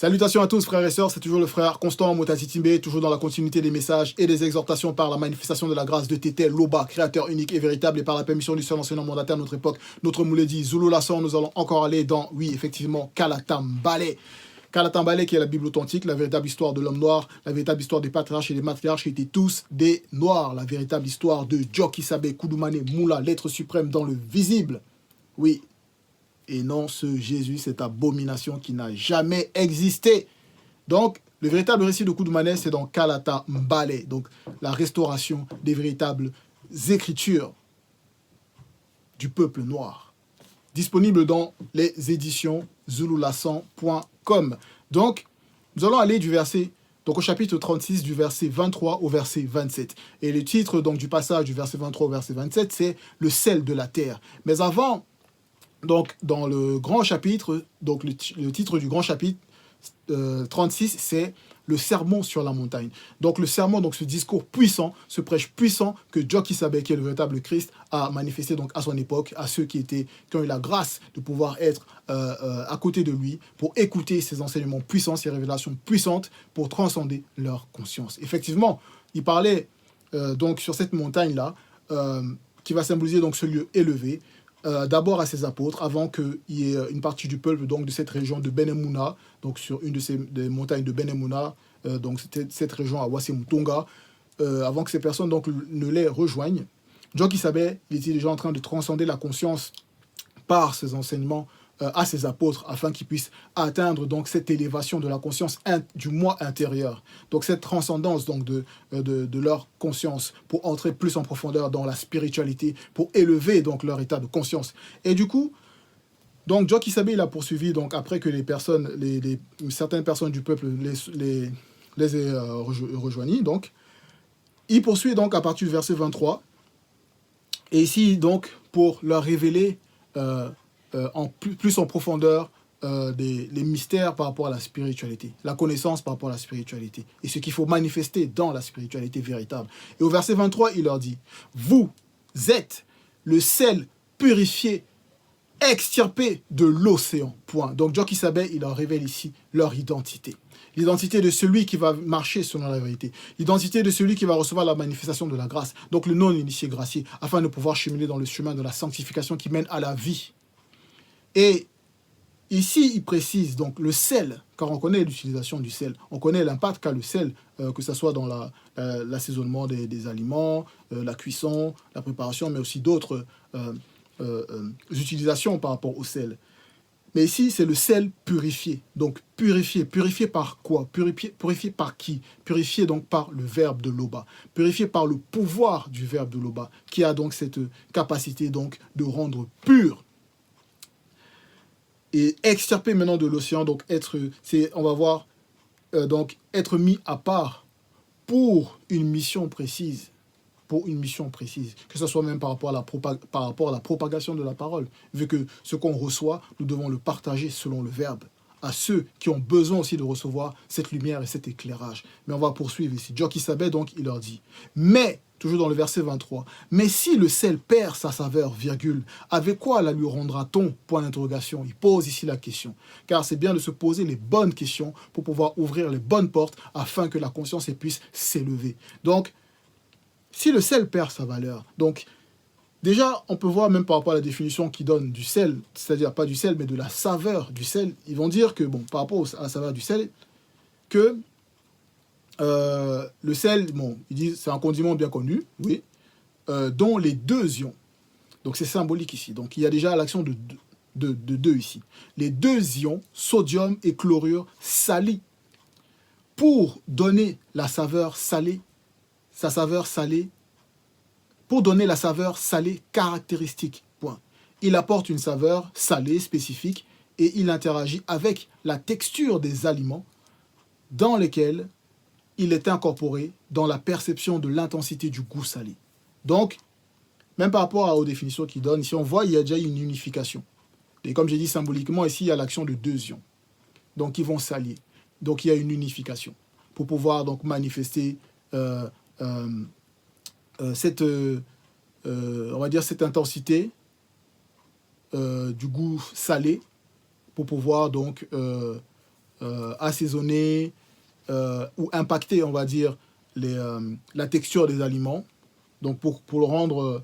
Salutations à tous frères et sœurs, c'est toujours le frère Constant Motati Timbe, toujours dans la continuité des messages et des exhortations par la manifestation de la grâce de Tété Loba, créateur unique et véritable, et par la permission du seul enseignant mandataire de notre époque, notre Mouledi Zulu Lasson. Nous allons encore aller dans, oui effectivement, Kalatambale. Kalatambale qui est la Bible authentique, la véritable histoire de l'homme noir, la véritable histoire des patriarches et des matriarches qui étaient tous des noirs, la véritable histoire de Djoki Sabe Koudoumane Moula, l'être suprême dans le visible. Oui. Et non ce Jésus, cette abomination qui n'a jamais existé. Donc, le véritable récit de Koudoumane, c'est dans Kalata Mbale, donc la restauration des véritables écritures du peuple noir. Disponible dans les éditions zululassan.com. Donc, nous allons aller du verset, donc au chapitre 36, du verset 23 au verset 27. Et le titre donc, du passage du verset 23 au verset 27, c'est « Le sel de la terre ». Mais avant... Donc, dans le grand chapitre, donc le titre du grand chapitre 36, c'est le sermon sur la montagne. Donc, le sermon, donc ce discours puissant, ce prêche puissant que Djoki Sabe, qui est le véritable Christ, a manifesté donc à son époque, à ceux qui ont eu la grâce de pouvoir être à côté de lui, pour écouter ses enseignements puissants, ses révélations puissantes, pour transcender leur conscience. Effectivement, il parlait donc sur cette montagne-là, qui va symboliser donc ce lieu élevé, d'abord à ses apôtres, avant qu'il y ait une partie du peuple donc, de cette région de Benemouna, donc sur une des montagnes de Benemouna, donc c'était cette région à Wasemutonga, avant que ces personnes donc, ne les rejoignent. Djoki Sabe, il était déjà en train de transcender la conscience par ses enseignements à ses apôtres, afin qu'ils puissent atteindre donc, cette élévation de la conscience du moi intérieur. Donc cette transcendance donc, de leur conscience pour entrer plus en profondeur dans la spiritualité, pour élever donc, leur état de conscience. Et du coup, donc Djoki Sabe, il a poursuivi, donc, après que certaines personnes du peuple les aient rejoignis, donc, il poursuit donc à partir du verset 23, et ici donc pour leur révéler plus en profondeur les mystères par rapport à la spiritualité, la connaissance par rapport à la spiritualité, et ce qu'il faut manifester dans la spiritualité véritable. Et au verset 23, il leur dit, « Vous êtes le sel purifié, extirpé de l'océan. » Point. Donc Djoki Sabe, il leur révèle ici leur identité. L'identité de celui qui va marcher selon la vérité. L'identité de celui qui va recevoir la manifestation de la grâce. Donc le non-initié gracié, afin de pouvoir cheminer dans le chemin de la sanctification qui mène à la vie. Et ici, il précise donc le sel, car on connaît l'utilisation du sel. On connaît l'impact qu'a le sel, que ce soit dans l'assaisonnement des aliments, la cuisson, la préparation, mais aussi d'autres utilisations par rapport au sel. Mais ici, c'est le sel purifié. Donc, purifié. Purifié par quoi? Purifié par qui? Purifié donc par le verbe de Loba. Purifié par le pouvoir du verbe de Loba, qui a donc cette capacité donc de rendre pur. Et extirpé maintenant de l'océan, donc on va voir, donc être mis à part pour une mission précise. Que ce soit même par rapport à la propagation de la parole, vu que ce qu'on reçoit, nous devons le partager selon le verbe, à ceux qui ont besoin aussi de recevoir cette lumière et cet éclairage. Mais on va poursuivre ici. Djoki Sabe, donc, il leur dit, mais, toujours dans le verset 23, « Mais si le sel perd sa saveur, virgule, avec quoi la lui rendra-t-on » Point d'interrogation. Il pose ici la question. Car c'est bien de se poser les bonnes questions pour pouvoir ouvrir les bonnes portes afin que la conscience puisse s'élever. Donc, si le sel perd sa valeur, donc déjà, on peut voir même par rapport à la définition qu'ils donnent du sel, c'est-à-dire pas du sel, mais de la saveur du sel, ils vont dire que, bon, par rapport à la saveur du sel, que le sel, bon, ils disent c'est un condiment bien connu, oui, dont les deux ions, donc c'est symbolique ici, donc il y a déjà l'action de deux ici, les deux ions, sodium et chlorure salés, pour donner la saveur salée, pour donner la saveur salée caractéristique. Point. Il apporte une saveur salée spécifique et il interagit avec la texture des aliments dans lesquels il est incorporé dans la perception de l'intensité du goût salé. Donc, même par rapport aux définitions qu'il donne, ici on voit il y a déjà une unification. Et comme j'ai dit symboliquement, ici il y a l'action de deux ions. Donc ils vont s'allier. Donc il y a une unification pour pouvoir donc manifester cette, on va dire cette intensité du goût salé pour pouvoir donc assaisonner ou impacter, on va dire, la texture des aliments. Donc pour le rendre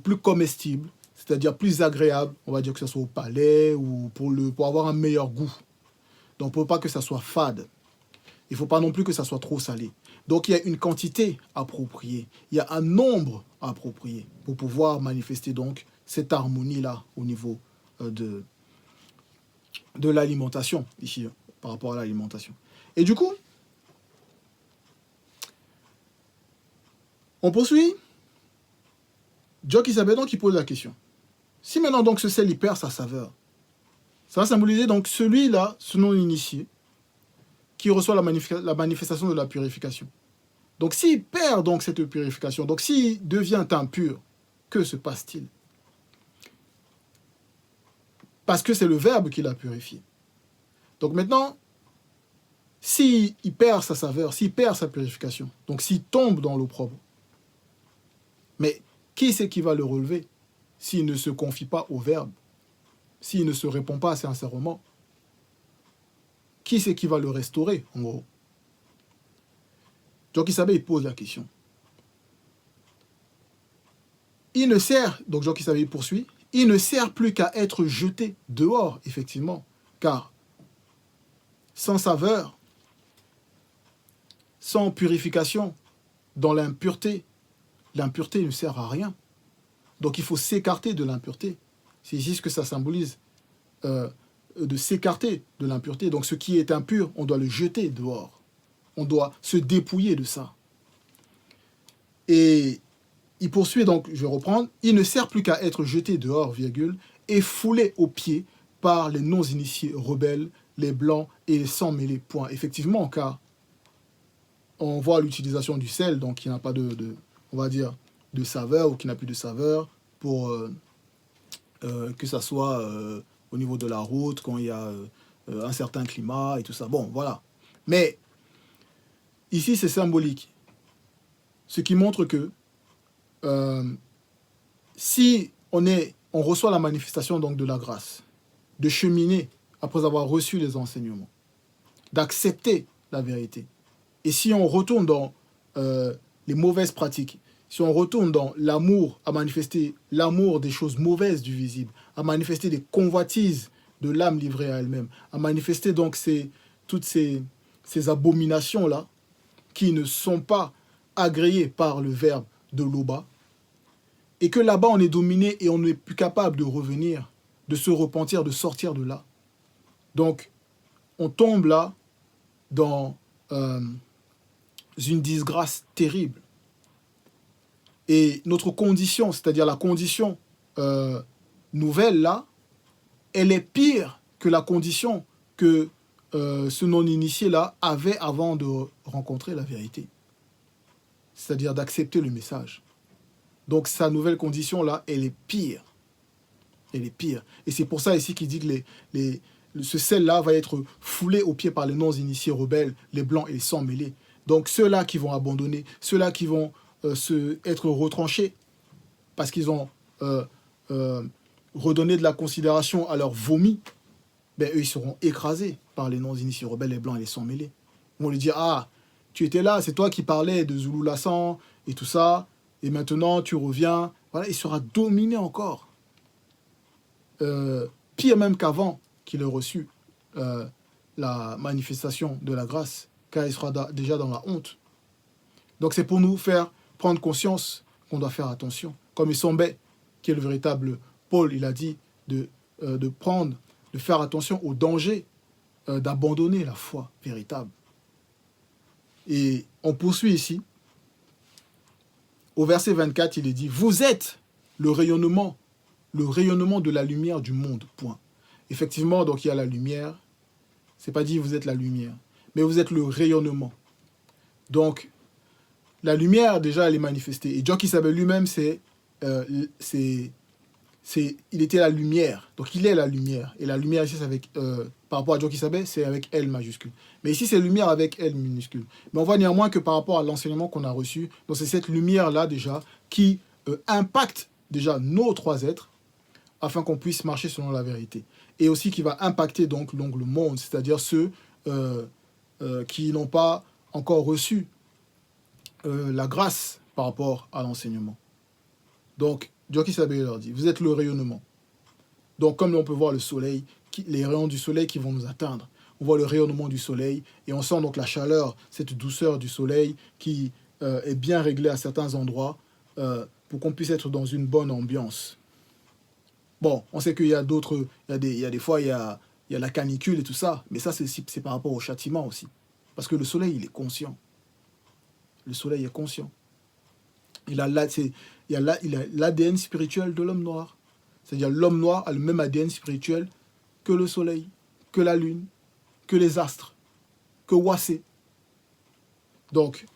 plus comestible, c'est-à-dire plus agréable, on va dire que ce soit au palais ou pour avoir un meilleur goût. Donc pour pas que ça soit fade. Il ne faut pas non plus que ça soit trop salé. Donc il y a une quantité appropriée, il y a un nombre approprié pour pouvoir manifester donc cette harmonie-là au niveau de l'alimentation, ici, par rapport à l'alimentation. Et du coup, on poursuit. Jock Isabelle donc qui pose la question. Si maintenant donc ce sel il perd sa saveur, ça va symboliser donc celui-là, ce non-initié, qui reçoit la manifestation de la purification. Donc s'il perd donc cette purification, donc s'il devient impur, que se passe-t-il? Parce que c'est le Verbe qui l'a purifié. Donc maintenant, s'il perd sa saveur, s'il perd sa purification, donc s'il tombe dans l'opprobre, mais qui c'est qui va le relever s'il ne se confie pas au Verbe, s'il ne se répond pas sincèrement? Qui c'est qui va le restaurer, en gros? Donc il pose la question. Il ne sert, donc Jean Kissabe poursuit, il ne sert plus qu'à être jeté dehors, effectivement, car sans saveur, sans purification, dans l'impureté, l'impureté ne sert à rien. Donc il faut s'écarter de l'impureté. C'est ici ce que ça symbolise, de s'écarter de l'impureté. Donc ce qui est impur, on doit le jeter dehors. On doit se dépouiller de ça. Et il poursuit donc, je vais reprendre, il ne sert plus qu'à être jeté dehors, virgule, et foulé aux pieds par les non-initiés rebelles, les blancs et les sans-mêlés, point. Effectivement, car on voit l'utilisation du sel, donc qui n'a pas on va dire, de saveur ou qui n'a plus de saveur, pour que ça soit au niveau de la route, quand il y a un certain climat et tout ça. Bon, voilà. Mais ici, c'est symbolique. Ce qui montre que si on reçoit la manifestation donc de la grâce, de cheminer après avoir reçu les enseignements, d'accepter la vérité, et si on retourne dans les mauvaises pratiques, si on retourne dans l'amour, à manifester l'amour des choses mauvaises du visible, à manifester des convoitises de l'âme livrée à elle-même, à manifester donc toutes ces abominations-là qui ne sont pas agréées par le verbe de l'Oba, et que là-bas on est dominé et on n'est plus capable de revenir, de se repentir, de sortir de là. Donc, on tombe là dans une disgrâce terrible. Et notre condition, c'est-à-dire la condition nouvelle là, elle est pire que la condition que ce non-initié là avait avant de rencontrer la vérité. C'est-à-dire d'accepter le message. Donc sa nouvelle condition là, elle est pire. Elle est pire. Et c'est pour ça ici qu'il dit que ce sel-là va être foulé aux pieds par les non-initiés rebelles, les blancs et les sans-mêlés. Donc ceux-là qui vont abandonner, ceux-là qui vont être retranchés parce qu'ils ont redonné de la considération à leur vomi, ben, eux, ils seront écrasés par les non-initiés rebelles, les blancs et les sans-mêlés. Ils vont lui dire, ah, tu étais là, c'est toi qui parlais de Zulu Lassan et tout ça, et maintenant tu reviens. Voilà, il sera dominé encore. Pire même qu'avant qu'il ait reçu la manifestation de la grâce, car il sera déjà dans la honte. Donc c'est pour nous faire prendre conscience qu'on doit faire attention. Comme Isombe, qui est le véritable Paul, il a dit de faire attention au danger d'abandonner la foi véritable. Et on poursuit ici. Au verset 24, il est dit « Vous êtes le rayonnement de la lumière du monde. » Point. Effectivement, donc il y a la lumière. C'est pas dit « vous êtes la lumière », mais vous êtes le rayonnement. Donc, la lumière, déjà, elle est manifestée. Et Jock Isabelle lui-même, il était la lumière. Donc, il est la lumière. Et la lumière, ici, c'est avec, par rapport à Jock Isabelle, c'est avec L majuscule. Mais ici, c'est lumière avec L minuscule. Mais on voit néanmoins que par rapport à l'enseignement qu'on a reçu, donc c'est cette lumière-là, déjà, qui impacte déjà nos trois êtres, afin qu'on puisse marcher selon la vérité. et aussi qui va impacter donc le monde, c'est-à-dire ceux qui n'ont pas encore reçu la grâce par rapport à l'enseignement. Donc, Joki Sabé leur dit, vous êtes le rayonnement. Donc, comme on peut voir le soleil, les rayons du soleil qui vont nous atteindre. On voit le rayonnement du soleil et on sent donc la chaleur, cette douceur du soleil qui est bien réglée à certains endroits pour qu'on puisse être dans une bonne ambiance. Bon, on sait qu'il y a d'autres, il y a des fois, il y a la canicule et tout ça, mais ça, c'est par rapport au châtiment aussi. Parce que le soleil, il est conscient. Le soleil est conscient. Il a l'ADN spirituel de l'homme noir. C'est-à-dire l'homme noir a le même ADN spirituel que le soleil, que la lune, que les astres, que Wassé. Donc,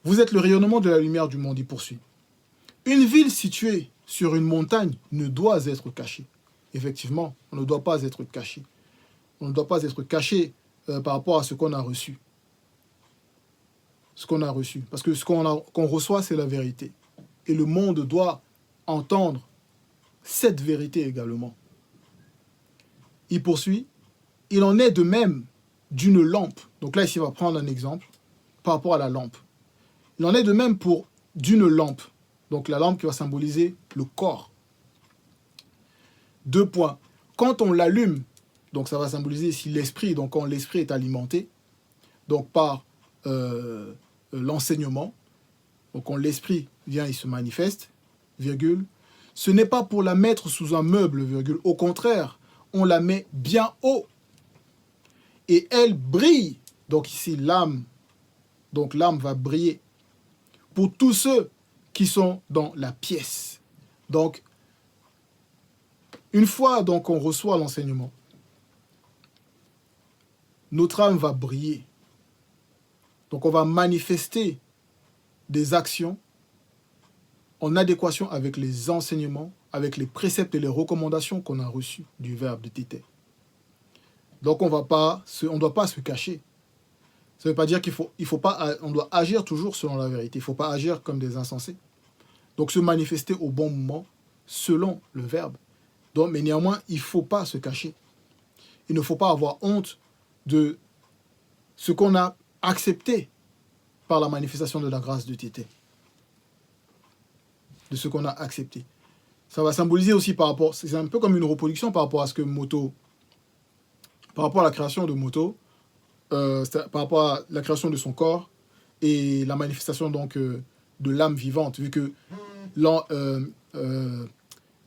vous êtes le rayonnement de la lumière du monde, il poursuit. Une ville située sur une montagne ne doit être cachée. Effectivement, on ne doit pas être caché. On ne doit pas être caché par rapport à ce qu'on a reçu. Ce qu'on a reçu. Parce que ce qu'on reçoit, c'est la vérité. Et le monde doit entendre cette vérité également. Il poursuit. Il en est de même d'une lampe. Donc là, ici, on va prendre un exemple par rapport à la lampe. Il en est de même pour d'une lampe. Donc la lampe qui va symboliser le corps. 2 points. Quand on l'allume, donc ça va symboliser ici l'esprit. Donc quand l'esprit est alimenté, donc par l'enseignement, donc quand l'esprit vient, il se manifeste, virgule, ce n'est pas pour la mettre sous un meuble, virgule. Au contraire, on la met bien haut. Et elle brille. Donc ici, l'âme. Donc l'âme va briller. Pour tous ceux qui sont dans la pièce. Donc, une fois donc on reçoit l'enseignement, notre âme va briller. Donc on va manifester des actions en adéquation avec les enseignements, avec les préceptes et les recommandations qu'on a reçus du verbe de Tété. Donc on ne doit pas se cacher. Ça ne veut pas dire on doit agir toujours selon la vérité. Il ne faut pas agir comme des insensés. Donc se manifester au bon moment selon le verbe. Donc, mais néanmoins, il ne faut pas se cacher. Il ne faut pas avoir honte de ce qu'on a accepté par la manifestation de la grâce de Tété. De ce qu'on a accepté. Ça va symboliser aussi c'est un peu comme une reproduction par rapport à ce que Moto, par rapport à la création de Moto, par rapport à la création de son corps et la manifestation donc de l'âme vivante, vu que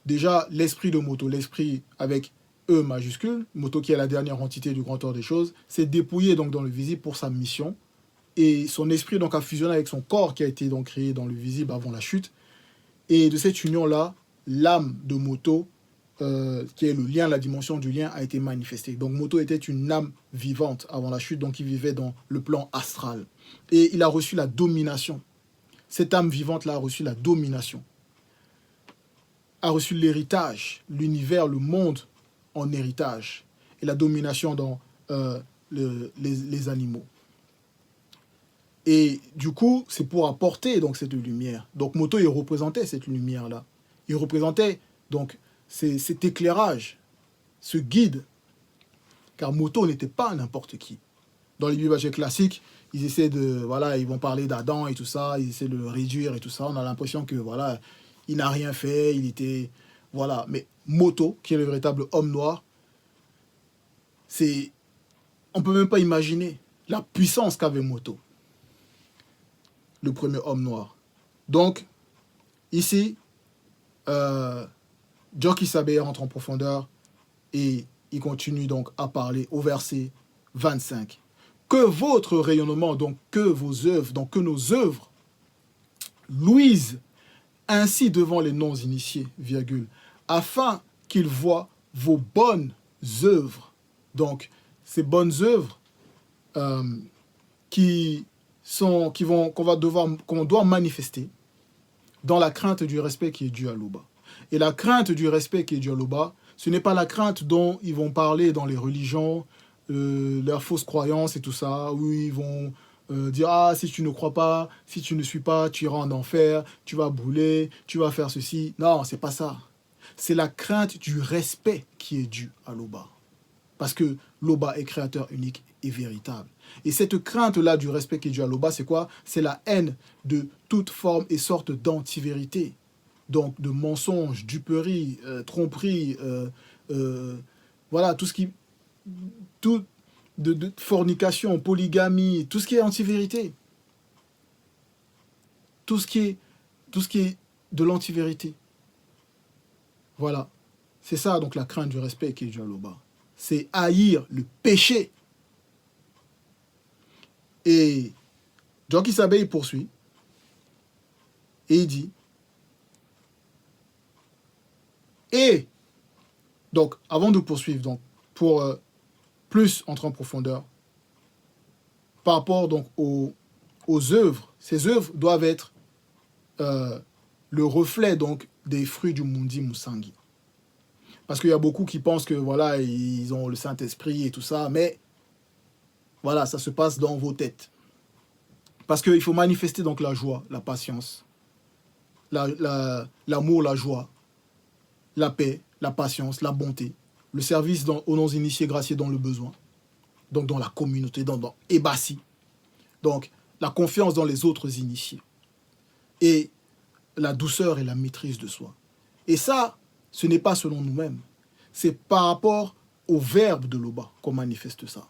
déjà l'esprit de Moto, l'esprit avec E majuscule, Moto qui est la dernière entité du grand ordre des choses, s'est dépouillé donc dans le visible pour sa mission, et son esprit donc a fusionné avec son corps qui a été donc créé dans le visible avant la chute, et de cette union-là, l'âme de Moto, qui est le lien, la dimension du lien, a été manifestée. Donc Moto était une âme vivante avant la chute, donc il vivait dans le plan astral. Et il a reçu la domination. Cette âme vivante-là a reçu la domination. A reçu l'héritage, l'univers, le monde en héritage. Et la domination dans les animaux. Et du coup, c'est pour apporter donc cette lumière. Donc Moto, il représentait cette lumière-là. Il représentait donc cet éclairage, ce guide. Car Moto n'était pas n'importe qui. Dans les bibles classiques, ils vont parler d'Adam et tout ça, ils essaient de le réduire et tout ça. On a l'impression que voilà, il n'a rien fait, il était voilà. Mais Moto, qui est le véritable homme noir, on peut même pas imaginer la puissance qu'avait Moto, le premier homme noir. Donc ici, Joki Sabé rentre en profondeur et il continue donc à parler au verset 25. Que votre rayonnement, donc que vos œuvres, donc que nos œuvres luisent ainsi devant les non-initiés, virgule, afin qu'ils voient vos bonnes œuvres. Donc, ces bonnes œuvres qu'on doit manifester dans la crainte du respect qui est dû à l'Oba. Et la crainte du respect qui est dû à l'Oba, ce n'est pas la crainte dont ils vont parler dans les religions, leurs fausses croyances et tout ça, où ils vont dire ah si tu ne crois pas, si tu ne suis pas, tu iras en enfer, tu vas brûler, tu vas faire ceci. Non, c'est pas ça. C'est la crainte du respect qui est due à Loba. Parce que Loba est créateur unique et véritable. Et cette crainte-là du respect qui est due à Loba, c'est quoi? C'est la haine de toute forme et sorte d'anti-vérité. Donc de mensonges, duperies, tromperies, voilà, tout ce qui... Tout, de fornication, polygamie, tout ce qui est anti-vérité. Tout ce qui est de l'anti-vérité. Voilà. C'est ça, donc, la crainte du respect qui est due à Loba. C'est haïr le péché. Et Djoki Sabe, il poursuit. Et il dit. Et, donc, avant de poursuivre, donc, pour plus entrer en profondeur, par rapport donc aux œuvres, ces œuvres doivent être le reflet donc des fruits du Mundi Musangi. Parce qu'il y a beaucoup qui pensent que voilà, ils ont le Saint-Esprit et tout ça, mais voilà, ça se passe dans vos têtes. Parce qu'il faut manifester donc la joie, la patience, l'amour, la joie, la paix, la patience, la bonté, le service aux non-initiés graciés dans le besoin, donc dans la communauté, dans Ebassi, donc la confiance dans les autres initiés, et la douceur et la maîtrise de soi. Et ça, ce n'est pas selon nous-mêmes. C'est par rapport au verbe de Loba qu'on manifeste ça.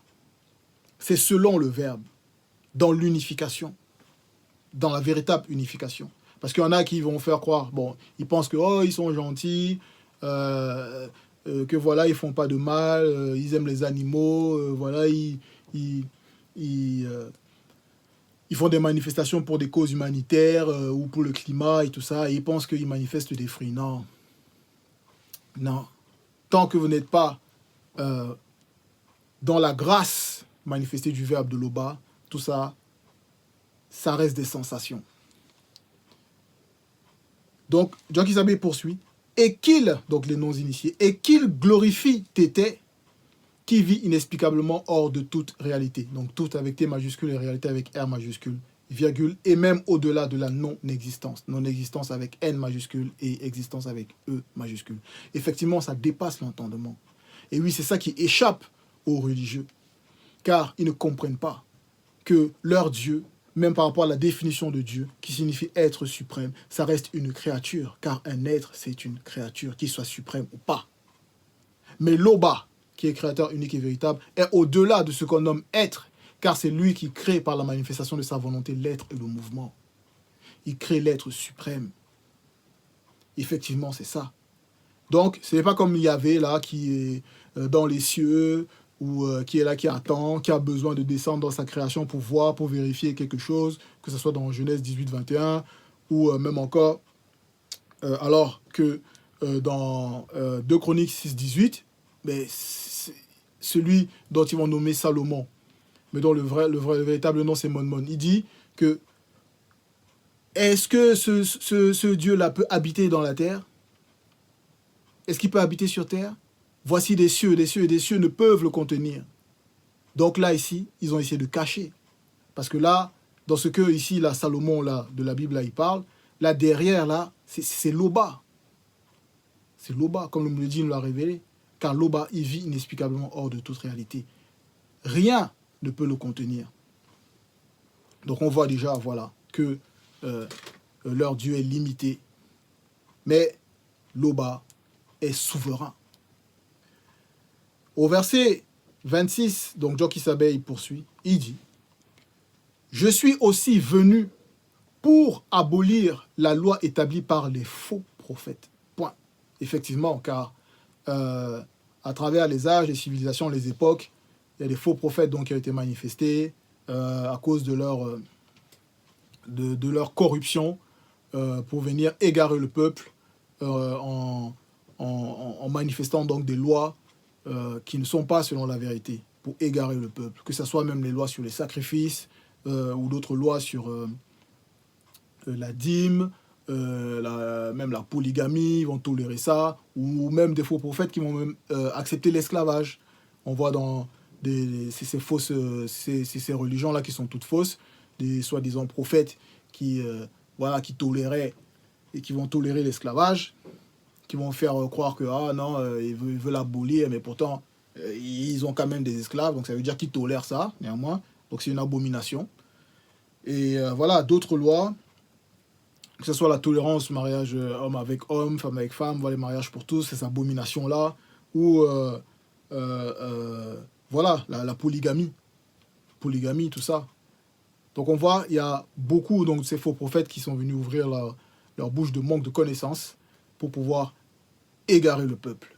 C'est selon le verbe, dans l'unification, dans la véritable unification. Parce qu'il y en a qui vont faire croire, bon, ils pensent que, oh, ils sont gentils, que voilà, ils font pas de mal, ils aiment les animaux, voilà, ils font des manifestations pour des causes humanitaires ou pour le climat et tout ça, et ils pensent qu'ils manifestent des fruits. Non. Non. Tant que vous n'êtes pas dans la grâce manifestée du verbe de Loba, tout ça, ça reste des sensations. Donc, Djoki Sabe poursuit. Et qu'il, donc les non-initiés, et qu'il glorifie Tété, qui vit inexplicablement hors de toute réalité. Donc, tout avec T majuscule et réalité avec R majuscule, virgule, et même au-delà de la non-existence. Non-existence avec N majuscule et existence avec E majuscule. Effectivement, ça dépasse l'entendement. Et oui, c'est ça qui échappe aux religieux. Car ils ne comprennent pas que leur Dieu, même par rapport à la définition de Dieu, qui signifie être suprême, ça reste une créature. Car un être, c'est une créature, qu'il soit suprême ou pas. Mais Loba, qui est créateur unique et véritable, est au-delà de ce qu'on nomme être, car c'est lui qui crée par la manifestation de sa volonté l'être et le mouvement. Il crée l'être suprême. Effectivement, c'est ça. Donc, ce n'est pas comme Yahvé, là, qui est dans les cieux, ou qui est là, qui attend, qui a besoin de descendre dans sa création pour voir, pour vérifier quelque chose, que ce soit dans Genèse 18, 21, ou même encore, alors que dans 2 Chroniques 6, 18, mais celui dont ils vont nommer Salomon, mais dont le véritable nom c'est Monmon, il dit que est-ce que ce Dieu-là peut habiter dans la terre? Est-ce qu'il peut habiter sur terre? Voici des cieux et des cieux ne peuvent le contenir. Donc là, ici, ils ont essayé de cacher. Parce que là, dans ce que ici, là, Salomon, là, de la Bible, là, il parle, là, derrière, là, c'est Loba. C'est Loba, comme le Mouledi nous l'a révélé. Car Loba, il vit inexplicablement hors de toute réalité. Rien ne peut le contenir. Donc on voit déjà, voilà, que leur Dieu est limité. Mais Loba est souverain. Au verset 26, donc Djoki Sabe, il poursuit, il dit « Je suis aussi venu pour abolir la loi établie par les faux prophètes. » Point. Effectivement, car à travers les âges, les civilisations, les époques, il y a des faux prophètes donc, qui ont été manifestés à cause de leur corruption pour venir égarer le peuple en manifestant donc des lois qui ne sont pas selon la vérité, pour égarer le peuple, que ce soit même les lois sur les sacrifices ou d'autres lois sur la dîme, même la polygamie, ils vont tolérer ça, ou même des faux prophètes qui vont même accepter l'esclavage. On voit dans ces religions-là qui sont toutes fausses, des soi-disant prophètes qui toléraient et qui vont tolérer l'esclavage, qui vont faire croire que ah non, ils veulent abolir, mais pourtant ils ont quand même des esclaves, donc ça veut dire qu'ils tolèrent ça, néanmoins. Donc c'est une abomination. Et voilà, d'autres lois, que ce soit la tolérance, mariage homme avec homme, femme avec femme, voilà, les mariages pour tous, ces abominations-là, ou voilà, la polygamie, tout ça. Donc on voit, il y a beaucoup donc, de ces faux prophètes qui sont venus ouvrir leur bouche de manque de connaissances pour pouvoir égarer le peuple.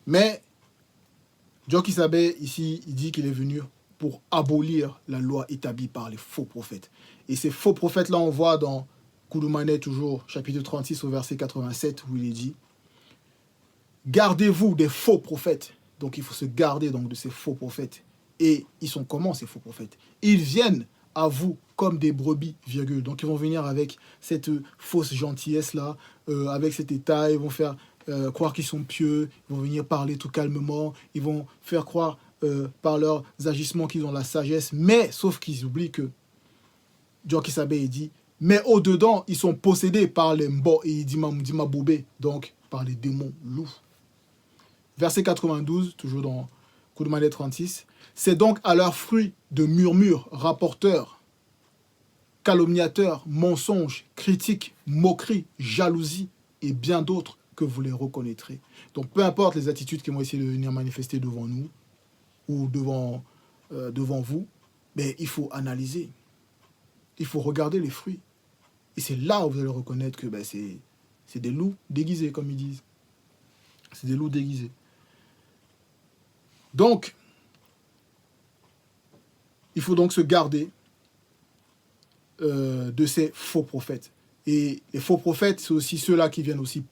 Mais Djoki Sabe, ici, il dit qu'il est venu pour abolir la loi établie par les faux prophètes. Et ces faux prophètes-là, on voit dans Koudoumane, toujours, chapitre 36, au verset 87, où il est dit « Gardez-vous des faux prophètes ». Donc, il faut se garder donc, de ces faux prophètes. Et ils sont comment, ces faux prophètes? Ils viennent à vous comme des brebis, virgule. Donc, ils vont venir avec cette fausse gentillesse-là, avec cet état, ils vont faire croire qu'ils sont pieux, ils vont venir parler tout calmement, ils vont faire croire par leurs agissements qu'ils ont la sagesse, mais sauf qu'ils oublient que Djoki Sabe dit, mais au-dedans, ils sont possédés par les mbo et Dima Boubé, donc par les démons loups. Verset 92, toujours dans Koudoumane 36, c'est donc à leurs fruits de murmures, rapporteurs, calomniateurs, mensonges, critiques, moqueries, jalousie et bien d'autres que vous les reconnaîtrez. Donc peu importe les attitudes qui vont essayer de venir manifester devant nous ou devant vous, mais il faut analyser. Il faut regarder les fruits. Et c'est là où vous allez reconnaître que c'est des loups déguisés, comme ils disent. C'est des loups déguisés. Donc, il faut donc se garder de ces faux prophètes. Et les faux prophètes, c'est aussi ceux-là qui viennent aussi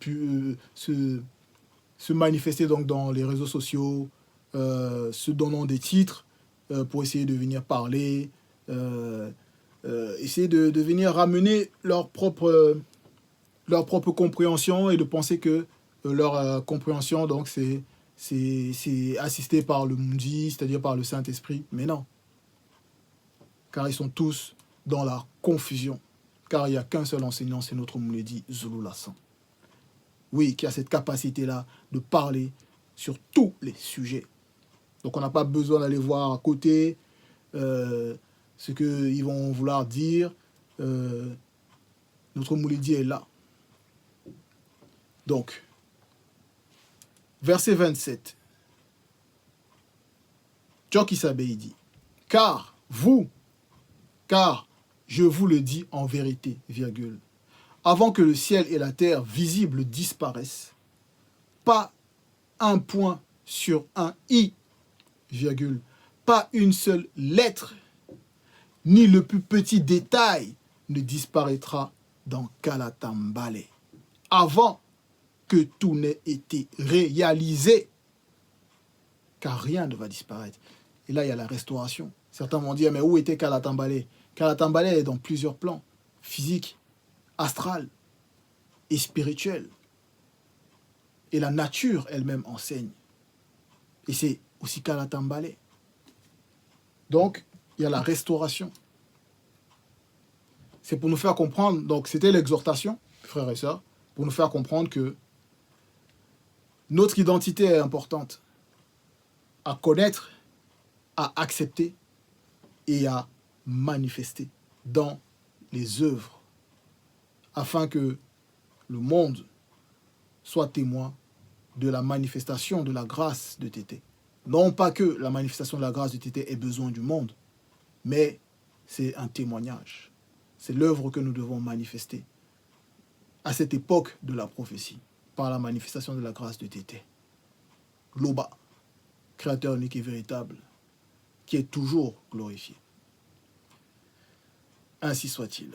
se manifester donc dans les réseaux sociaux, se donnant des titres pour essayer de venir parler, essayer de venir ramener leur propre compréhension et de penser que leur compréhension, donc, c'est assisté par le Mundi, c'est-à-dire par le Saint-Esprit. Mais non. Car ils sont tous dans la confusion. Car il n'y a qu'un seul enseignant, c'est notre Mouledi Zouloula San. Oui, qui a cette capacité-là de parler sur tous les sujets. Donc on n'a pas besoin d'aller voir à côté ce qu'ils vont vouloir dire. Notre Mouledi est là. Donc, verset 27. Djoki Sabe dit, car je vous le dis en vérité, virgule, avant que le ciel et la terre visibles disparaissent, pas un point sur un i, virgule, pas une seule lettre, ni le plus petit détail ne disparaîtra dans Kalatambale, avant que tout n'ait été réalisé, car rien ne va disparaître. Et là, il y a la restauration. Certains vont dire, mais où était Kalatambale? Kalatambale est dans plusieurs plans, physique, astral et spirituel. Et la nature elle-même enseigne. Et c'est aussi Kalatambale. Donc, il y a la restauration. C'est pour nous faire comprendre, donc c'était l'exhortation, frères et sœurs, pour nous faire comprendre que notre identité est importante à connaître, à accepter et à manifester dans les œuvres afin que le monde soit témoin de la manifestation de la grâce de Tété. Non pas que la manifestation de la grâce de Tété ait besoin du monde, mais c'est un témoignage. C'est l'œuvre que nous devons manifester à cette époque de la prophétie par la manifestation de la grâce de Tété. Loba, créateur unique et véritable, qui est toujours glorifié. Ainsi soit-il.